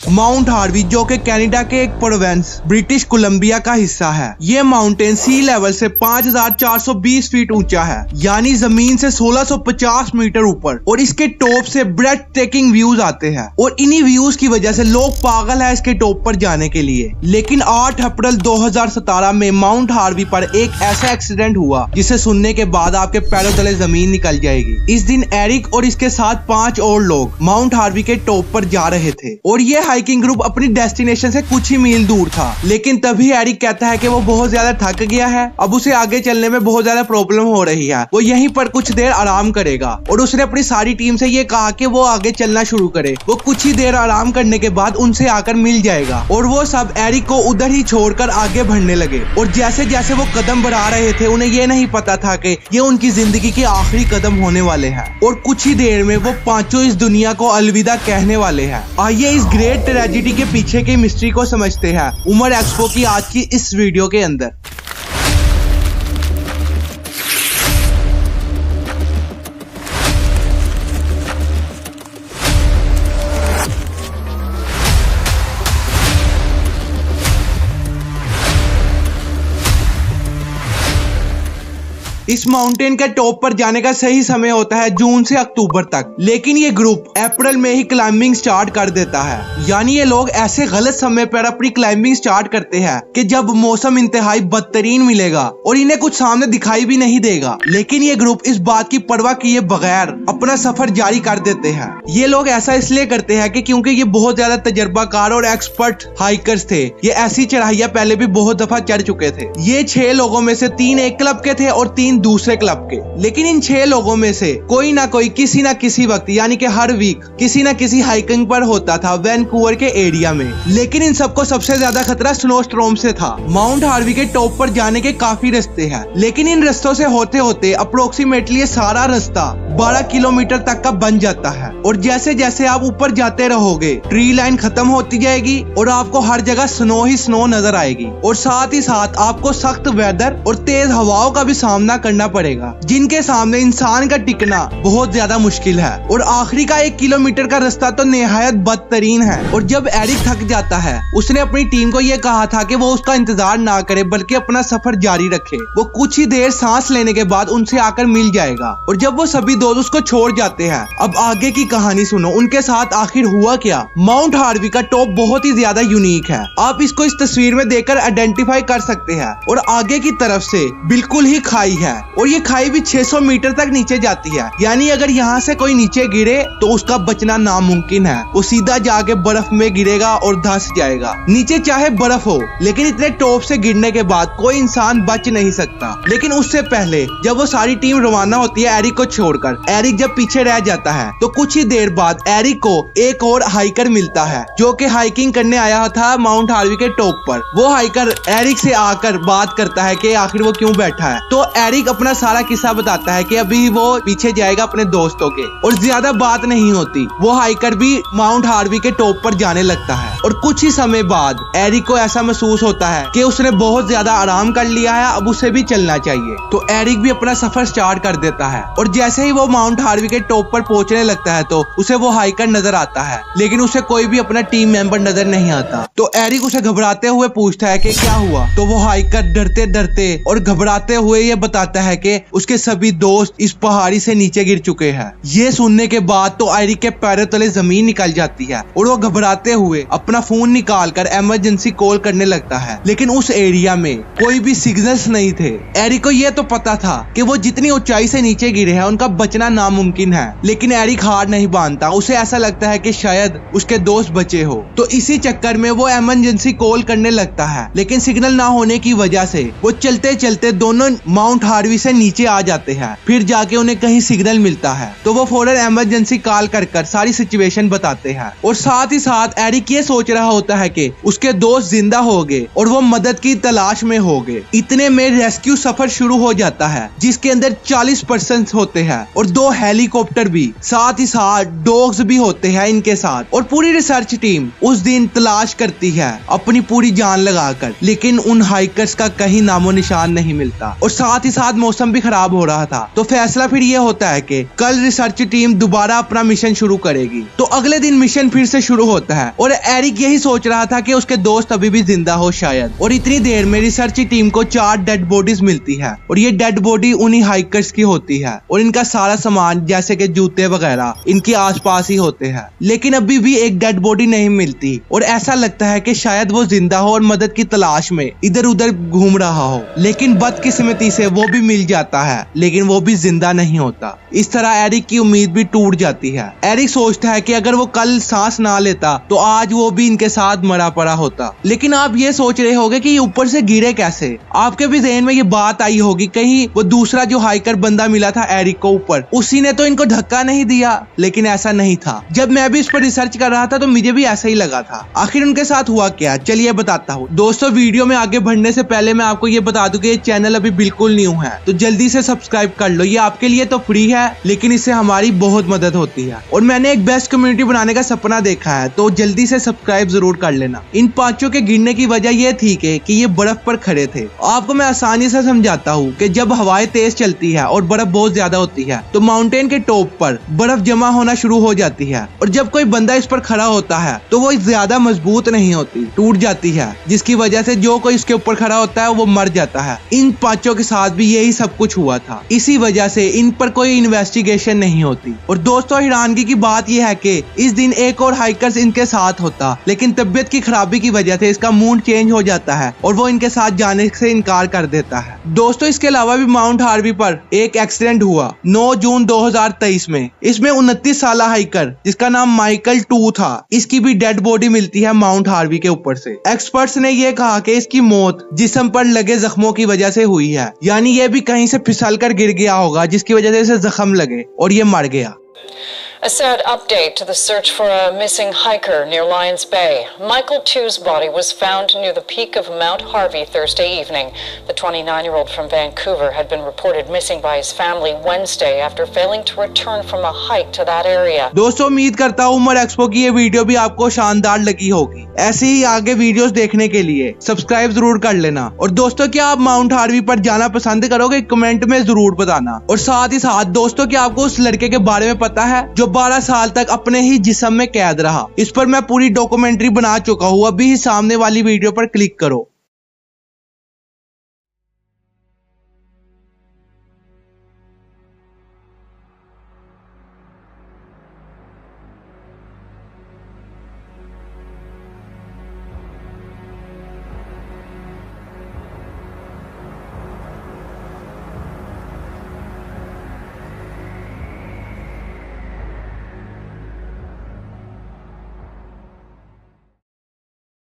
Mount Harvey, जो कि Canada के एक प्रोविंस ब्रिटिश कोलंबिया का हिस्सा है। ये माउंटेन सी लेवल से 5420 फीट ऊंचा है, यानी जमीन से 1650 मीटर ऊपर, और इसके टॉप से ब्रेथ टेकिंग व्यूज आते हैं और इन्हीं व्यूज की वजह से लोग पागल है इसके टॉप पर जाने के लिए। लेकिन 8 अप्रैल 2017 में माउंट हार्वी पर एक ऐसा एक्सीडेंट हुआ जिसे सुनने के बाद आपके पैरों तले जमीन निकल जाएगी। इस दिन एरिक और इसके साथ 5 और लोग माउंट हार्वी के टॉप पर जा रहे थे और ये हाइकिंग ग्रुप अपनी डेस्टिनेशन से कुछ ही मील दूर था। लेकिन तभी एरिक कहता है कि वो बहुत ज्यादा थक गया है, अब उसे आगे चलने में बहुत ज्यादा प्रॉब्लम हो रही है, वो यहीं पर कुछ देर आराम करेगा। और उसने अपनी सारी टीम से ये कहा कि वो आगे चलना शुरू करे। वो कुछ ही देर आराम करने के बाद उनसे आकर मिल जाएगा और वो सब एरिक को उधर ही छोड़कर आगे बढ़ने लगे। और जैसे जैसे वो कदम बढ़ा रहे थे, उन्हें ये नहीं पता था कि ये उनकी जिंदगी के आखिरी कदम होने वाले हैं और कुछ ही देर में वो पांचों इस दुनिया को अलविदा कहने वाले हैं। आइए इस ग्रेट ट्रेजेडी के पीछे की मिस्ट्री को समझते हैं उमर एक्सपो की आज की इस वीडियो के अंदर। इस माउंटेन के टॉप पर जाने का सही समय होता है जून से अक्टूबर तक, लेकिन ये ग्रुप अप्रैल में ही क्लाइंबिंग स्टार्ट कर देता है। यानी ये लोग ऐसे गलत समय पर अपनी क्लाइंबिंग स्टार्ट करते हैं कि जब मौसम इंतहाई बदतरीन मिलेगा और इन्हें कुछ सामने दिखाई भी नहीं देगा। लेकिन ये ग्रुप इस बात की परवाह किए बगैर अपना सफर जारी कर देते हैं। ये लोग ऐसा इसलिए करते हैं कि क्योंकि ये बहुत ज्यादा तजर्बाकार और एक्सपर्ट हाइकर्स थे। ये ऐसी चढ़ाइयां पहले भी बहुत दफा चढ़ चुके थे। ये 6 लोगों में से 3 एक क्लब के थे और 3 दूसरे क्लब के। लेकिन इन 6 लोगों में से कोई ना कोई किसी ना किसी वक्त यानी कि हर वीक किसी ना किसी हाइकिंग पर होता था वैनकूवर के एरिया में। लेकिन इन सबको सबसे ज्यादा खतरा स्नोस्टॉर्म से था। माउंट हार्वी के टॉप पर जाने के काफी रास्ते हैं, लेकिन इन रास्तों से होते होते अप्रोक्सीमेटली सारा रास्ता 12 किलोमीटर तक का बन जाता है। और जैसे जैसे आप ऊपर जाते रहोगे ट्री लाइन खत्म होती जाएगी और आपको हर जगह स्नो ही स्नो नजर आएगी। और साथ ही साथ आपको सख्त वेदर और तेज हवाओं का भी सामना करना पड़ेगा, जिनके सामने इंसान का टिकना बहुत ज्यादा मुश्किल है। और आखिरी का 1 किलोमीटर का रास्ता तो निहायत बदतरीन है। और जब एरिक थक जाता है, उसने अपनी टीम को यह कहा था कि वो उसका इंतजार ना करे बल्कि अपना सफर जारी रखे। वो कुछ ही देर सांस लेने के बाद उनसे आकर मिल जाएगा। और जब वो सभी दोस्त उसको छोड़ जाते हैं, अब आगे की कहानी सुनो, उनके साथ आखिर हुआ क्या। माउंट हार्वी का टॉप बहुत ही ज्यादा यूनिक है, आप इसको इस तस्वीर में देखकर आइडेंटिफाई कर सकते हैं। और आगे की तरफ से बिल्कुल ही खाई है और ये खाई भी 600 मीटर तक नीचे जाती है। यानी अगर यहाँ से कोई नीचे गिरे तो उसका बचना नामुमकिन है। वो सीधा जाके बर्फ में गिरेगा और धंस जाएगा। नीचे चाहे बर्फ हो, लेकिन इतने टॉप से गिरने के बाद कोई इंसान बच नहीं सकता। लेकिन उससे पहले जब वो सारी टीम रवाना होती है एरिक को छोड़कर, एरिक जब पीछे रह जाता है तो कुछ ही देर बाद एरिक को एक और हाइकर मिलता है जो कि हाइकिंग करने आया था माउंट हार्वी के टॉप पर। वो हाइकर एरिक से आकर बात करता है कि आखिर वो क्यों बैठा है। तो एरिक अपना सारा किस्सा बताता है कि अभी वो पीछे जाएगा अपने दोस्तों के, और ज्यादा बात नहीं होती वो हाइकर भी माउंट हार्वी के टॉप पर जाने लगता है। और कुछ ही समय बाद एरिक को ऐसा महसूस होता है कि उसने बहुत ज्यादा आराम कर लिया है, अब उसे भी चलना चाहिए। तो एरिक भी अपना सफर स्टार्ट कर देता है। और जैसे ही वो माउंट हार्वी के टॉप पर पहुंचने लगता है तो उसे वो हाइकर नजर आता है, लेकिन उसे कोई भी अपना टीम मेंबर नजर नहीं आता। तो एरिक उसे घबराते हुए पूछता है कि क्या हुआ। तो वो हाइकर डरते डरते और घबराते हुए ये बताता है कि उसके सभी दोस्त इस पहाड़ी से नीचे गिर चुके हैं। ये सुनने के बाद तो एरिक के पैरों तले जमीन निकल जाती है और वो घबराते हुए अपना फोन निकालकर इमरजेंसी कॉल करने लगता है। लेकिन उस एरिया में कोई भी सिग्नल्स नहीं थे। एरिक को ये तो पता था कि वो जितनी ऊंचाई से नीचे गिरे हैं उनका बचना नामुमकिन है, लेकिन एरिक हार नहीं मानता। उसे ऐसा लगता है कि शायद उसके दोस्त बचे हो। तो इसी चक्कर में वो इमरजेंसी कॉल करने लगता है, लेकिन सिग्नल ना होने की वजह से वो चलते चलते दोनों माउंट हार्वी से नीचे आ जाते हैं। फिर जाके उन्हें कहीं सिग्नल मिलता है तो वो फौरन इमरजेंसी कॉल कर सारी सिचुएशन बताते हैं। और साथ ही साथ एरिक ये सोच रहा होता है कि उसके दोस्त जिंदा हो गए और वो मदद की तलाश में हो गए। इतने में रेस्क्यू सफर शुरू हो जाता है जिसके अंदर 40 पर्सन होते हैं और 2 हेलीकॉप्टर भी। साथ ही साथ डॉग्स भी होते हैं इनके साथ। और पूरी रिसर्च टीम उस दिन तलाश करती है अपनी पूरी जान लगाकर, लेकिन उन हाइकर्स का कहीं नामो निशान नहीं मिलता और साथ ही साथ मौसम भी खराब हो रहा था। तो फैसला फिर ये होता है कि कल रिसर्च टीम दोबारा अपना मिशन शुरू करेगी। तो अगले दिन मिशन फिर से शुरू होता है और एरिक यही सोच रहा था कि उसके दोस्त अभी भी जिंदा हो शायद। और इतनी देर में रिसर्च टीम को 4 डेड बॉडीज मिलती है और ये डेड बॉडी उन्हीं हाइकर्स की होती है और इनका सारा सामान जैसे कि जूते वगैरह इनके आसपास ही होते हैं। लेकिन अभी भी एक डेड बॉडी नहीं मिलती और ऐसा लगता है कि शायद वो जिंदा हो और मदद की तलाश में इधर उधर घूम रहा हो। लेकिन बदकिस्मती से वो भी मिल जाता है, लेकिन वो भी जिंदा नहीं होता। इस तरह एरिक की उम्मीद भी टूट जाती है। एरिक सोचता है कि अगर वो कल सांस ना लेता तो आज वो भी इनके साथ मरा पड़ा होता। लेकिन आप ये सोच रहे होंगे कि ये ऊपर से गिरे कैसे। आपके भी ज़हन में ये बात आई होगी कहीं वो दूसरा जो हाइकर बंदा मिला था एरिक को ऊपर, उसी ने तो इनको धक्का नहीं दिया। लेकिन ऐसा नहीं था। जब मैं भी इस पर रिसर्च कर रहा था तो मुझे भी ऐसा ही लगा था। आखिर उनके साथ हुआ क्या, चलिए बताता हूँ। दोस्तों, वीडियो में आगे बढ़ने से पहले मैं आपको ये बता दूं कि ये चैनल अभी बिल्कुल न्यू है, तो जल्दी से सब्सक्राइब कर लो। ये आपके लिए तो फ्री है, लेकिन इससे हमारी बहुत मदद होती है। और मैंने एक बेस्ट कम्युनिटी बनाने का सपना देखा है, तो जल्दी से सब्सक्राइब जरूर कर लेना। इन पांचों के गिरने की वजह ये थी कि ये बर्फ पर खड़े थे। आपको मैं आसानी से समझाता हूँ कि जब हवाएं तेज चलती है और बर्फ बहुत ज्यादा होती है तो माउंटेन के टॉप पर बर्फ जमा होना शुरू हो जाती है और जब कोई बंदा इस पर खड़ा होता है तो वो ज्यादा मजबूत नहीं होती, टूट जाती है, जिसकी वजह से जो कोई इसके ऊपर खड़ा होता है वो मर जाता है। इन पांचों के साथ भी यही सब कुछ हुआ था। इसी वजह से इन पर कोई इन्वेस्टिगेशन नहीं होती। और दोस्तों, हैरानगी की बात यह है कि इस दिन एक और हाइकर्स इनके साथ होता, लेकिन तबियत की खराबी की वजह से इसका मूड चेंज हो जाता है और वो इनके साथ जाने से इनकार कर देता है। दोस्तों, इसके अलावा भी माउंट हार्वी पर एक एक्सीडेंट हुआ 9 जून 2023 में। इसमें 29 साल हाइकर जिसका नाम माइकल 2 था, इसकी भी डेड बॉडी मिलती है माउंट हार्वी के ऊपर से। एक्सपर्ट्स ने यह कहा कि इसकी मौत जिस्म पर लगे जख्मों की वजह से हुई है, यानी ये भी कहीं से फिसल कर गिर गया होगा जिसकी वजह से इसे जख्म लगे और ये मर गया। A sad update to the search for a missing hiker near Lions Bay. Michael 2's body was found near the peak of Mount Harvey Thursday evening. The 29-year-old from Vancouver had been reported missing by his family Wednesday after failing to return from a hike to that area. दोस्तों, उम्मीद करता हूँ Umar expo की ये video भी आपको शानदार लगी होगी। ऐसे ही आगे वीडियोस देखने के लिए सब्सक्राइब जरूर कर लेना। और दोस्तों, क्या आप माउंट हार्वी पर जाना पसंद करोगे? कमेंट में जरूर बताना। और साथ ही साथ दोस्तों, क्या आपको उस लड़के के बारे में पता है जो 12 साल तक अपने ही जिस्म में कैद रहा? इस पर मैं पूरी डॉक्यूमेंट्री बना चुका हूँ, अभी ही सामने वाली वीडियो पर क्लिक करो।